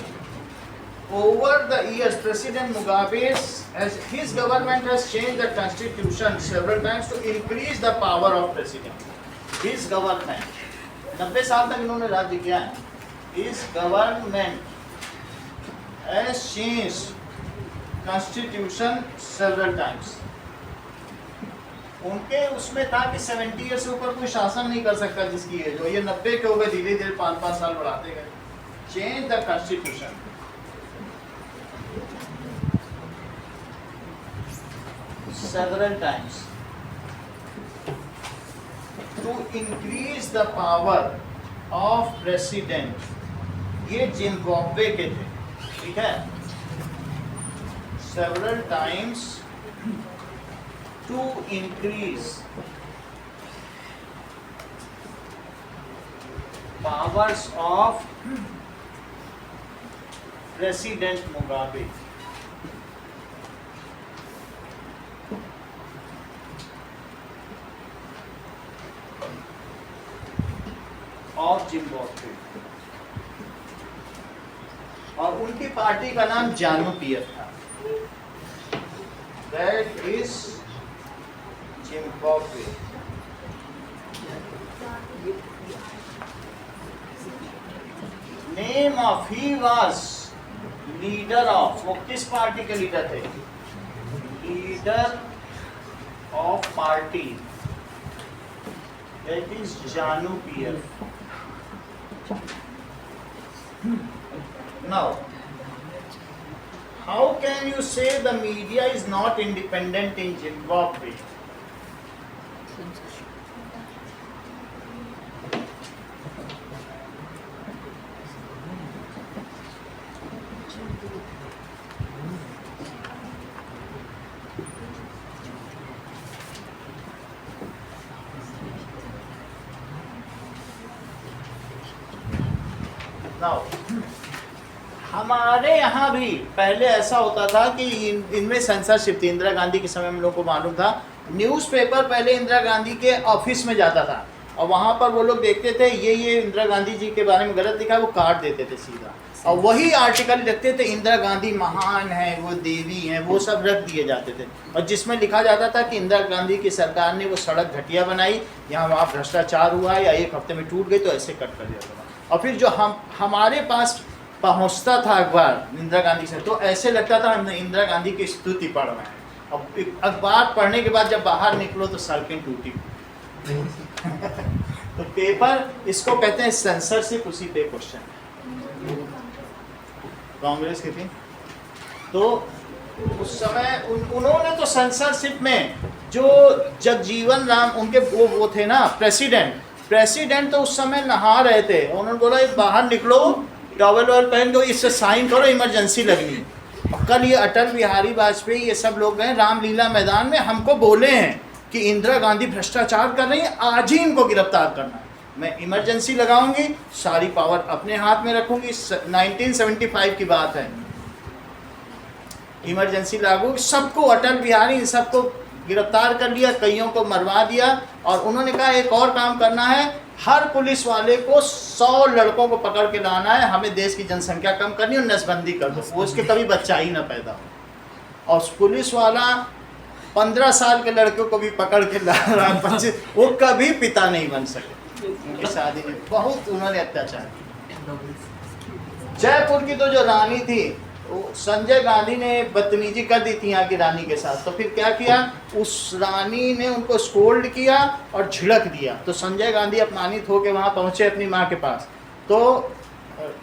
over the years President Mugabe's his government has changed the constitution several times to increase the power of president. His government 90 साल तक इन्होंने राज्य किया है। His government has changed constitution several times. उनके उसमें था कि 70 ईयर से ऊपर कोई शासन नहीं कर सकता जिसकी एज हो, ये 90 के हो गए, धीरे धीरे 5-5 साल बढ़ाते गए। Change the constitution several times to increase the power of president. ये जिम्बाब्वे के थे, ठीक है। several times to increase powers of President Mugabe. Of Zimbabwe. और उनकी पार्टी का नाम जानू पीएफ था. That is Zimbabwe. Name of he was leader of, वो किस पार्टी के लीडर थे? Leader of party, that is जानू PF. Now, how can you say the media is not independent in Zimbabwe? Now, हमारे यहाँ भी पहले ऐसा होता था कि इनमें सेंसरशिप थी. इंदिरा गांधी के समय में लोगों को मालूम था, न्यूज़पेपर पहले इंदिरा गांधी के ऑफिस में जाता था और वहाँ पर वो लोग देखते थे ये इंदिरा गांधी जी के बारे में गलत लिखा है, वो काट देते थे सीधा, और वही आर्टिकल लिखते थे इंदिरा गांधी महान है, वो देवी हैं, वो सब रख दिए जाते थे. और जिसमें लिखा जाता था कि इंदिरा गांधी की सरकार ने वो सड़क घटिया बनाई, यहाँ वहाँ भ्रष्टाचार हुआ या एक हफ्ते में टूट गई, तो ऐसे कट कर दिया था. और फिर जो हमारे पास पहुंचता था अखबार इंदिरा गांधी से, तो ऐसे लगता था हम इंदिरा गांधी की स्तुति पढ़ रहे हैं. अब अखबार पढ़ने के बाद जब बाहर निकलो तो सड़कें टूटी. तो पेपर, इसको कहते हैं सेंसरशिप. उसी पे क्वेश्चन कांग्रेस की थी. तो उस समय उन्होंने तो सेंसरशिप में जो जगजीवन राम उनके वो थे ना प्रेसिडेंट, तो उस समय नहा रहे थे. उन्होंने बोला ये बाहर निकलो, टॉवल पहन दो, इससे साइन करो, इमरजेंसी लगनी. और कल ये अटल बिहारी वाजपेयी ये सब लोग गए रामलीला मैदान में, हमको बोले हैं कि इंदिरा गांधी भ्रष्टाचार कर रही है, आज ही इनको गिरफ्तार करना है. मैं इमरजेंसी लगाऊंगी, सारी पावर अपने हाथ में रखूंगी. 1975 की बात है, इमरजेंसी लागू, सबको अटल बिहारी इन सबको गिरफ्तार कर लिया, कईयों को मरवा दिया. और उन्होंने कहा एक और काम करना है, हर पुलिस वाले को 100 लड़कों को पकड़ के लाना है, हमें देश की जनसंख्या कम करनी है और नसबंदी कर दो, वो उसके कभी बच्चा ही ना पैदा हो. और पुलिस वाला 15 साल के लड़कों को भी पकड़ के ला रहा है, 25, वो कभी पिता नहीं बन सके. उनकी शादी में बहुत उन्होंने अत्याचार किया. जयपुर की तो जो रानी थी, संजय गांधी ने बदतमीजी कर दी थी यहाँ की रानी के साथ, तो फिर क्या किया, उस रानी ने उनको स्कोल्ड किया और झिड़क दिया. तो संजय गांधी अपमानित होकर वहाँ पहुँचे अपनी माँ के पास, तो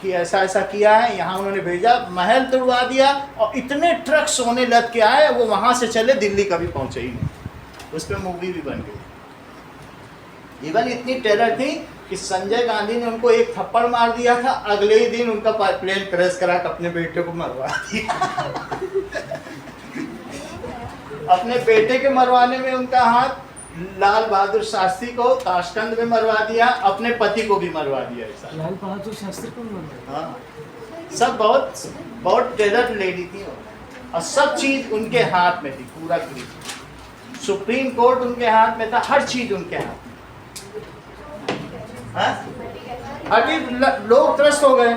कि ऐसा ऐसा किया है, यहाँ उन्होंने भेजा, महल तोड़वा दिया और इतने ट्रक सोने लद के आए, वो वहाँ से चले, दिल्ली कभी पहुँचे ही नहीं. उस पर मूवी भी बन गई. इवन इतनी टेरर थी कि संजय गांधी ने उनको एक थप्पड़ मार दिया था, अगले ही दिन उनका प्लेन क्रैश करा के अपने बेटे को मरवा दिया. अपने बेटे के मरवाने में उनका हाथ, लाल बहादुर शास्त्री को ताशकंद में मरवा दिया, अपने पति को भी मरवा दिया. ऐसा
लाल बहादुर शास्त्री को मरवा.
हाँ, सब बहुत बहुत टेरर लेडी थी और सब चीज उनके हाथ में थी, पूरा ग्रिप. सुप्रीम कोर्ट उनके हाथ में था, हर चीज उनके हाथ में. अभी लोग त्रस्त हो गए,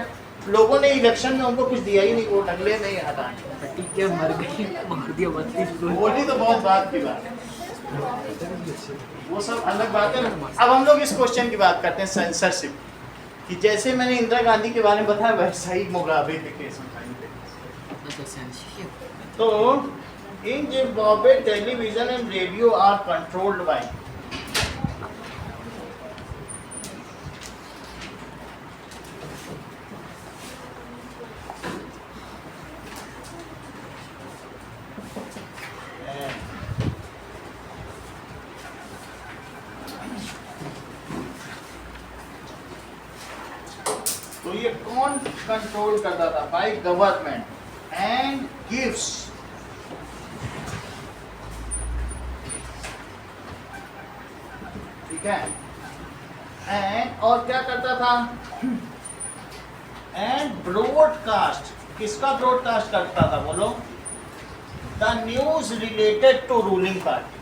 लोगों ने इलेक्शन में उनको कुछ दिया ही नहीं, वोट अगले नहीं हटाने.
ठीक है, मर गई, मार दिया 32 लोग.
बोली तो बहुत बात की बात है, वो सब अलग बात है. अब हम लोग इस क्वेश्चन की बात करते हैं, सेंसरशिप कि जैसे मैंने इंदिरा गांधी के बारे में बताया, वैसा ही मुगाबे के केस में. तो in Zimbabwe television and radio are controlled by तो ये कौन कंट्रोल करता था? बाय गवर्नमेंट एंड गिव्स ठीक है, एंड और क्या करता था, एंड ब्रॉडकास्ट, किसका ब्रॉडकास्ट करता था बोलो, the news related to ruling party,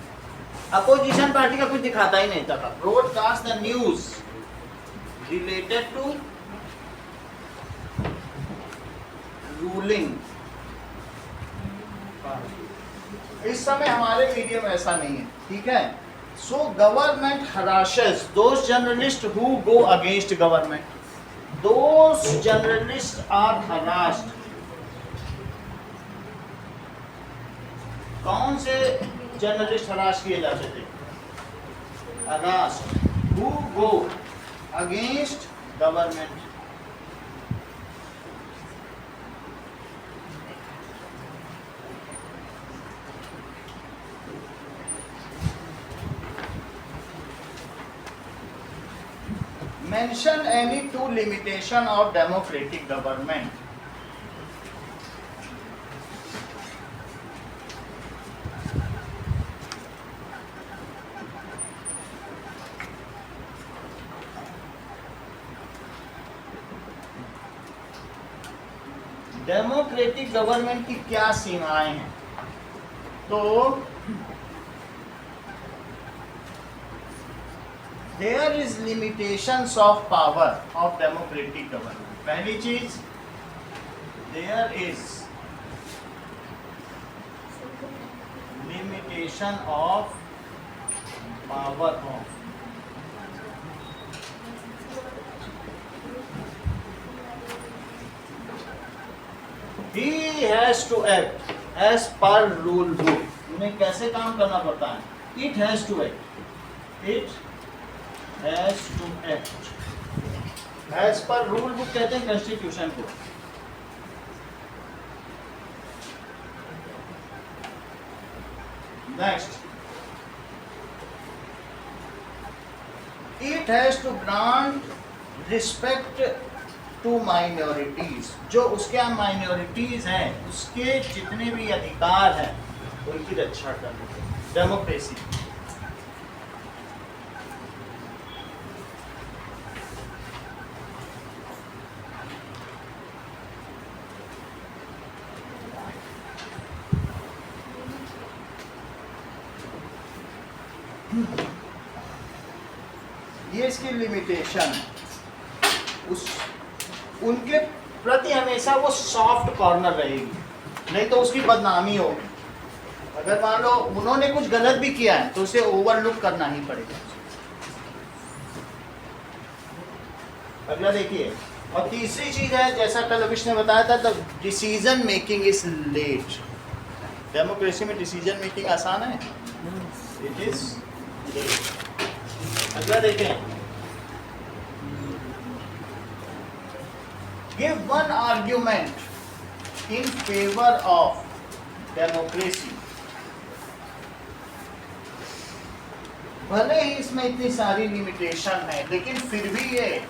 opposition party का कुछ दिखाता ही नहीं था, broadcast the news related to ruling party. इस समय हमारे मीडिया में ऐसा नहीं है, ठीक है। सो government harasses those journalist who go against government, those journalist are harassed. कौन से जर्नलिस्ट हरास किए जाते थे, harassed who go against government. Mention any two limitation of democratic government. Democratic government की क्या सीमाएं हैं, तो there is limitations of power of democratic government. पहली चीज, there is limitation of power of, he has to act as per rule book. उन्हें कैसे काम करना पड़ता है, it has to act, it has to act as per rule book, कहते हैं कॉन्स्टिट्यूशन को। Next, it has to grant respect to minorities, जो उसके यहाँ माइनॉरिटीज हैं उसके जितने भी अधिकार हैं उनकी रक्षा करना, डेमोक्रेसी। ये इसकी लिमिटेशन है, उस उनके प्रति हमेशा वो सॉफ्ट कॉर्नर रहेगी, नहीं तो उसकी बदनामी होगी। अगर मान लो उन्होंने कुछ गलत भी किया है तो उसे ओवरलुक करना ही पड़ेगा। अगला देखिए, और तीसरी चीज है, जैसा कल अभिष ने बताया था, the decision making is late. Democracy में डिसीजन मेकिंग आसान है, इट इज लेट। अगला देखें, give one argument in favour of democracy. भले ही इसमें इतनी सारी लिमिटेशन है, लेकिन फिर भी ये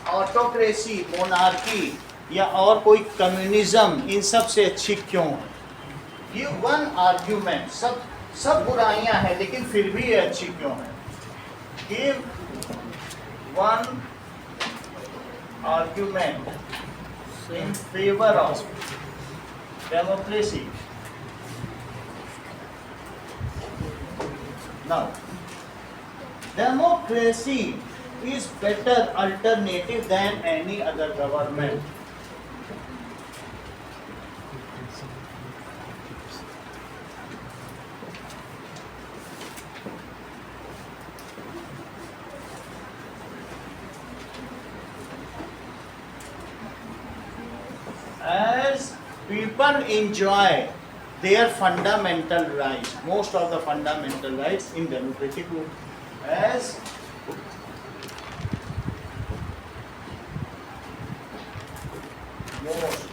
ऑटोक्रेसी, मोनार्की या और कोई कम्युनिज्म इन सब से अच्छी क्यों है? गिव वन आर्ग्यूमेंट, सब बुराइयां हैं लेकिन फिर भी ये अच्छी क्यों है? Give one argument in favor of democracy. Now, democracy is better alternative than any other government. As people enjoy their fundamental rights, most of the fundamental rights in democratic rule, as most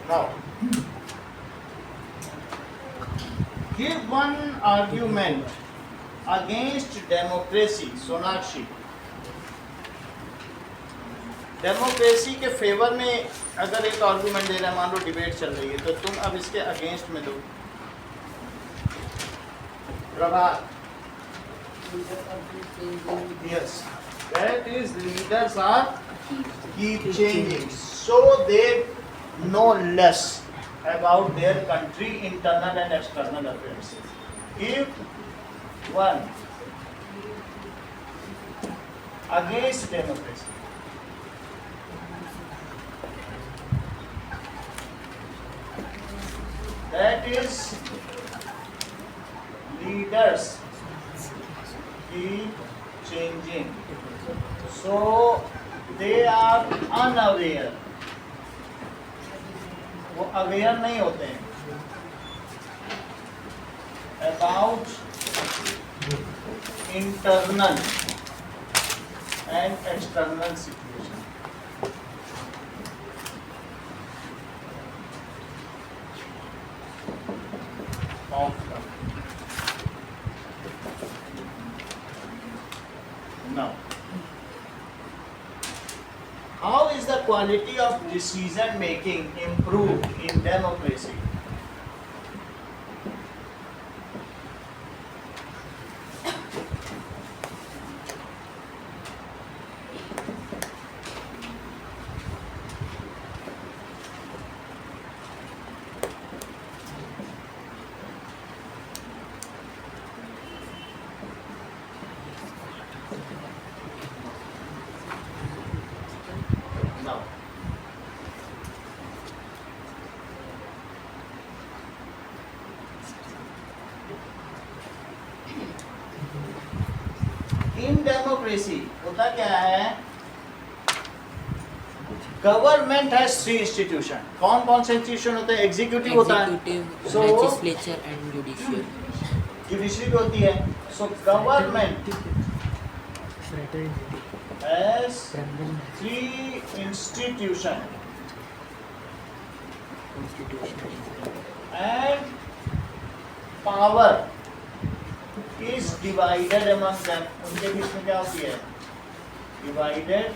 now give one argument against democracy, Sonakshi, democracy के फेवर में अगर एक आर्गूमेंट दे रहा है, मान लो डिबेट चल रही है, तो तुम अब इसके अगेंस्ट में दो। Prabhat, yes, that is leaders are keep changing, so they know less about their country internal and external affairs. If one against democracy, that is leaders keep changing, so they are unaware, वो अवेयर नहीं होते हैं about internal and external situation. Now, how is the quality of decision making improved in democracy? Now, in democracy होता क्या है? Government has three institution. कौन कौन से इंस्टीट्यूशन होते हैं? एग्जीक्यूटिव होता है,
executive,
So-
legislature and judicial.
Judiciary भी होती है। सो government has three institution and power is divided among them. उनके बीच में क्या होती है? Divided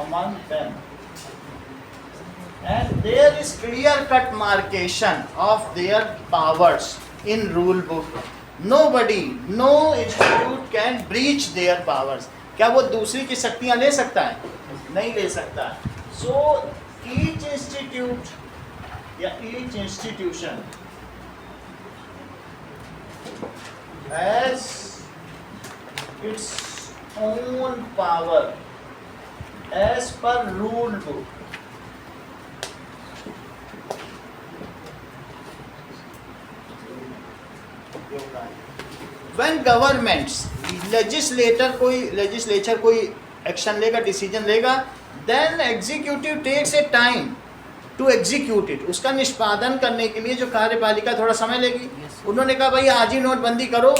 among them. And there is clear cut marcation of their powers in rule book. Nobody, no institute can breach their powers. क्या वो दूसरी की शक्तियां ले सकता है? नहीं ले सकता। So each institute या each institution has its own power as per rule book. When governments, legislature कोई एक्शन लेगा, डिसीजन लेगा, then executive takes a time to execute it. उसका निष्पादन करने के लिए जो कार्यपालिका थोड़ा समय लेगी। उन्होंने कहा भाई आज ही नोटबंदी करो,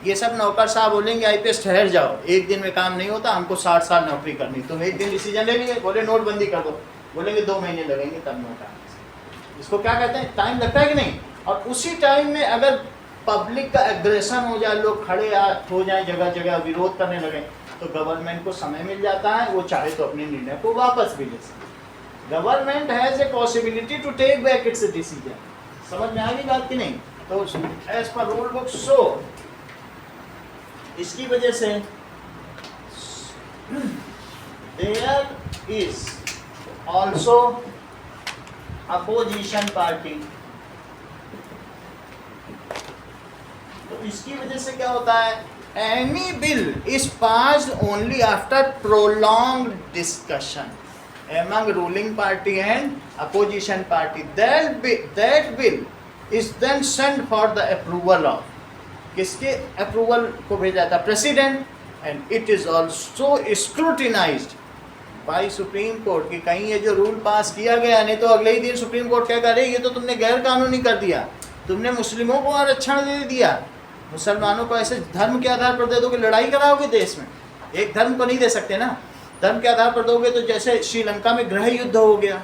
ये सब नौकर साहब बोलेंगे आईपीएस ठहर जाओ, एक दिन में काम नहीं होता, हमको 60 साल नौकरी करनी। तुम एक दिन डिसीजन ले लिए, बोले नोटबंदी कर दो, बोलेंगे 2 महीने लगेंगे तब नोट आने। इसको क्या कहते हैं? टाइम लगता है कि नहीं? और उसी टाइम में अगर पब्लिक का एग्रेशन हो जाए, लोग खड़े हो जाए, जगह जगह विरोध करने लगे, तो गवर्नमेंट को समय मिल जाता है, वो चाहे तो अपने निर्णय को वापस भी ले सकते। Government has a possibility to take back its decision. समझ में आ गई बात कि नहीं? तो एज पर रूल बुक, सो इसकी वजह से there is also opposition party. तो इसकी वजह से क्या होता है? Any bill is passed only after prolonged discussion among ruling party and opposition party. That bill is then sent for the approval of, किसके अप्रूवल को भेजा जाता है? President. And it is also scrutinised by supreme court कि कहीं ये जो रूल पास किया गया, नहीं तो अगले ही दिन सुप्रीम कोर्ट क्या करे, ये तो तुमने गैर कानूनी कर दिया, तुमने मुस्लिमों को आरक्षण दे दिया, मुसलमानों को ऐसे धर्म के आधार पर दे दोगे, लड़ाई कराओगे देश में। एक धर्म को नहीं दे सकते ना, धर्म के आधार पर दोगे तो जैसे श्रीलंका में गृह युद्ध हो गया,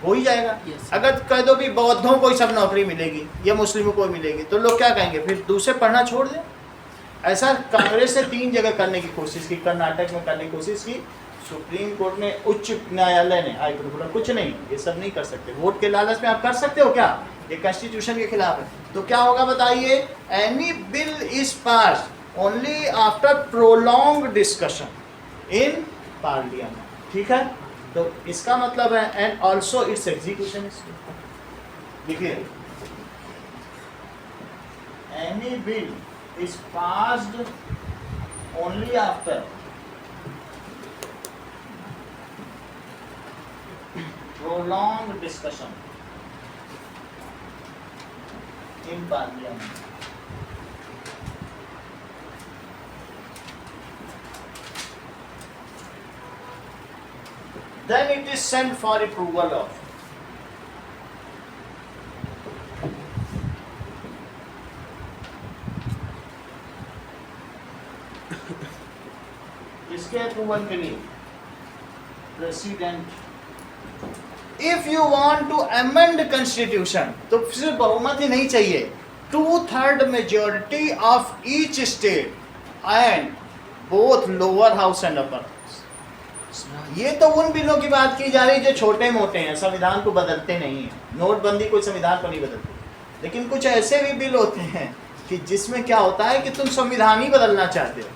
हो ही जाएगा।
Yes.
अगर कह दो भी बौद्धों को ही सब नौकरी मिलेगी या मुस्लिमों को मिलेगी, तो लोग क्या कहेंगे? फिर दूसरे पढ़ना छोड़ दें। ऐसा कांग्रेस ने 3 जगह करने की कोशिश की, कर्नाटक में करने की कोशिश की, सुप्रीम कोर्ट ने, उच्च न्यायालय ने, हाईकोर्ट बोला कुछ नहीं, ये सब नहीं कर सकते, वोट के लालच में आप कर सकते हो क्या, ये कॉन्स्टिट्यूशन के खिलाफ है। तो क्या होगा बताइए, any bill is pass only after prolong discussion in parliament, ठीक है। तो इसका मतलब है एंड ऑल्सो इट्स एग्जीक्यूशन, देखिए any bill is passed only after prolonged discussion in parliament. Then it is sent for approval of इसके अप्रूवल के लिए president. If you want to amend constitution तो सिर्फ बहुमत ही नहीं चाहिए, 2/3 majority of each state and both lower house and upper house. ये तो उन बिलों की बात की जा रही है जो छोटे मोटे हैं, संविधान को बदलते नहीं है, नोटबंदी कोई संविधान को नहीं बदलती, लेकिन कुछ ऐसे भी बिल होते हैं कि जिसमें क्या होता है कि तुम संविधान ही बदलना चाहते हो।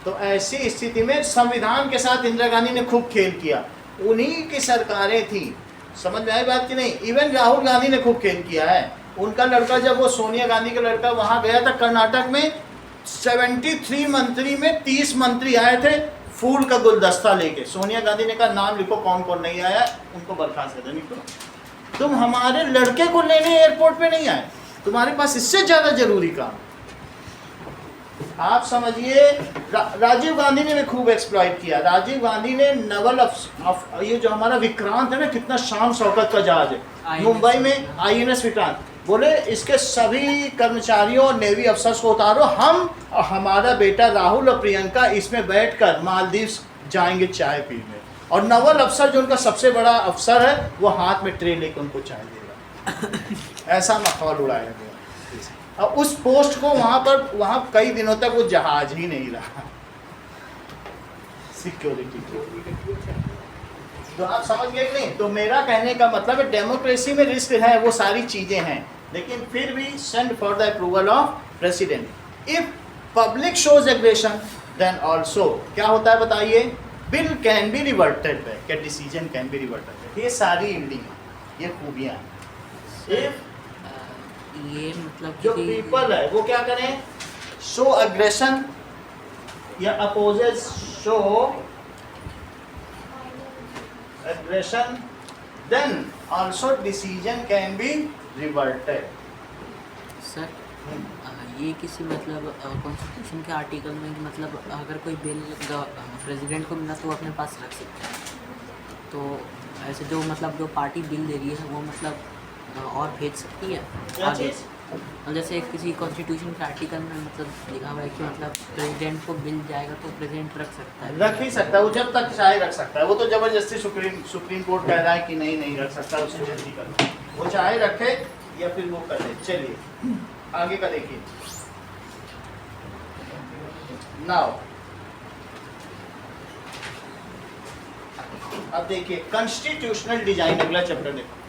तो ऐसी स्थिति में संविधान के साथ इंदिरा गांधी ने खूब खेल किया, उन्हीं की सरकारें थी, समझ में आई बात कि नहीं। इवन राहुल गांधी ने खूब खेल किया है, उनका लड़का जब वो सोनिया गांधी का लड़का वहां गया था कर्नाटक में, 73 मंत्री में 30 मंत्री आए थे फूल का गुलदस्ता लेके, सोनिया गांधी ने कहा नाम लिखो कौन कौन नहीं आया, उनको बर्खास्त कर दो, निकलो, तुम हमारे लड़के को लेने एयरपोर्ट पे नहीं आए, तुम्हारे पास इससे ज्यादा जरूरी काम। आप समझिए राजीव गांधी ने भी खूब एक्सप्लॉइट किया। राजीव गांधी ने नवल ये जो हमारा विक्रांत है ना, कितना शान शौकत का जहाज है, मुंबई में INS विक्रांत, बोले इसके सभी कर्मचारियों और नेवी अफसर्स को उतारो, हम और हमारा बेटा राहुल और प्रियंका इसमें बैठकर मालदीव जाएंगे चाय पीने। और नवल अफसर जो उनका सबसे बड़ा अफसर है वो हाथ में ट्रे लेकर उनको चाय देगा। ऐसा माहौल उड़ाया गया। अब उस पोस्ट को वहां कई दिनों तक वो जहाज ही नहीं रहा सिक्योरिटी। तो आप समझ गए कि नहीं। तो मेरा कहने का मतलब है डेमोक्रेसी में रिस्क है, वो सारी चीजें हैं, लेकिन फिर भी send for the approval of president. If public shows aggression then also क्या होता है बताइए, bill can be reverted back, या decision can be reverted back. ये सारी इंडिंग, ये खूबियां। इफ
ये मतलब
जो पीपल है वो क्या करें, शो अग्रेशन या opposes show aggression, then also decision can be reverted.
Sir ये किसी मतलब कॉन्स्टिट्यूशन के आर्टिकल में कि मतलब अगर कोई बिल प्रेसिडेंट को मिला तो वो अपने पास रख सकता है, तो ऐसे जो मतलब जो पार्टी बिल दे रही है वो मतलब और भेज सकती है आगे। और जैसे किसी कॉन्स्टिट्यूशन के आर्टिकल में मतलब लिखा हुआ है कि मतलब प्रेसिडेंट को बिल जाएगा तो प्रेसिडेंट रख सकता है,
रख ही सकता है, वो जब तक चाहे रख सकता है। वो तो जबरदस्ती सुप्रीम कोर्ट कह रहा है कि नहीं रख सकता, उसको जल्दी कर, वो चाहे रखे या फिर वो कर ले। चलिए आगे का देखिए। नाउ अब देखिए कॉन्स्टिट्यूशनल डिजाइन, अगला चैप्टर देखो।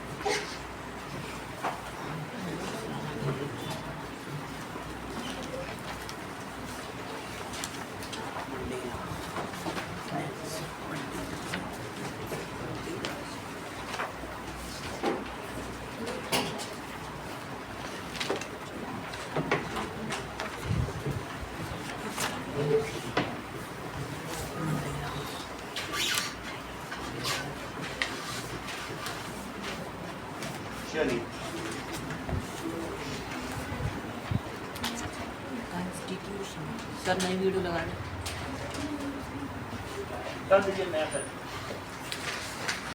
चलिए
कॉन्स्टिट्यूशन। सर नई वीडियो लगा दें,
कर दीजिए, नया कर